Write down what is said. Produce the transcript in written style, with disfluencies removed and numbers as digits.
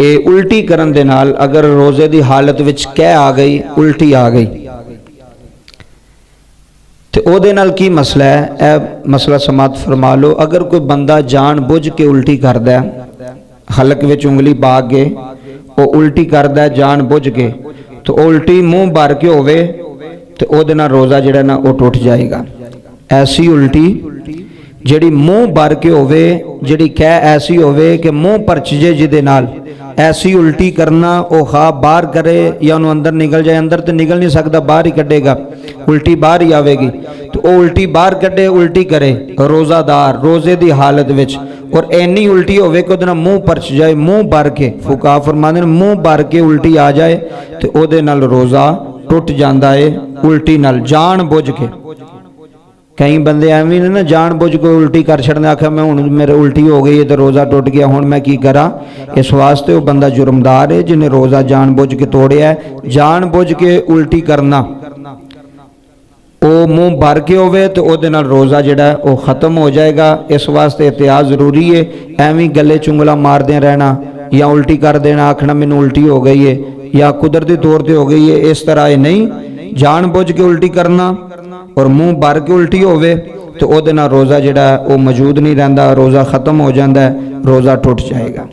कि उल्टी करन दे नाल अगर रोज़े की हालत विच कह आ गई, उल्टी आ गई, तो ਉਹਦੇ ਨਾਲ की मसला है? यह मसला समात फरमा लो। अगर कोई बंदा जान बुझ के उल्टी करता है, हलक विच उंगली पा के वो उल्टी करता है जान बुझ के, तो उल्टी मुँह भर के होवे तो ਉਹਦੇ ਨਾਲ रोज़ा जिहड़ा ना वो टुट जाएगा। ऐसी उल्टी जिहड़ी मुँह भर के होवे, जिहड़ी कह ऐसी होवे कि मुँह परच जे, जिहदे नाल ऐसी उल्टी करना वो खा बाहर करे या उन्होंने अंदर निकल जाए, अंदर तो निकल नहीं सकता, बाहर ही कढ़ेगा, उल्टी बाहर ही आवेगी, तो वो उल्टी बाहर कढ़े उल्टी करे रोज़ादार रोज़े की हालत विच, और इन्नी उल्टी होवे कि उहदे नाल मुँह परच जाए, मुँह भर के, फुकाहा फरमांदे ने मुँह भर के उल्टी आ जाए तो उहदे नाल रोज़ा टुट जाता है उल्टी नाल जान बुझ के। कई बंदे एवं ने ना जान बुझ के उल्टी कर छड़ने, आखिया मैं हुण मेरे उल्टी हो गई है तो रोज़ा टुट गया, हुण मैं की करा। इस वास्ते वो बंदा जुर्मदार है जिन्हें रोज़ा जान बुझ के तोड़िया है। जान बुझ के उल्टी करना वो मुँह भर के होवे तो उहदे नाल रोज़ा जिहड़ा है वो ख़त्म हो जाएगा। इस वास्ते एहतियात ज़रूरी है। एवं गले चुंगला मारदे रहना या उल्टी कर देना, आखना मैनूं उल्टी हो गई है या कुदरती तौर पर हो गई है, इस तरह ये नहीं। जान बुझ के उल्टी करना और मुँह भर के उल्टी होवे तो उहदे नाल रोज़ा जिहड़ा वो मौजूद नहीं रहिंदा, रोज़ा ख़त्म हो जाता है, रोज़ा टुट जाएगा।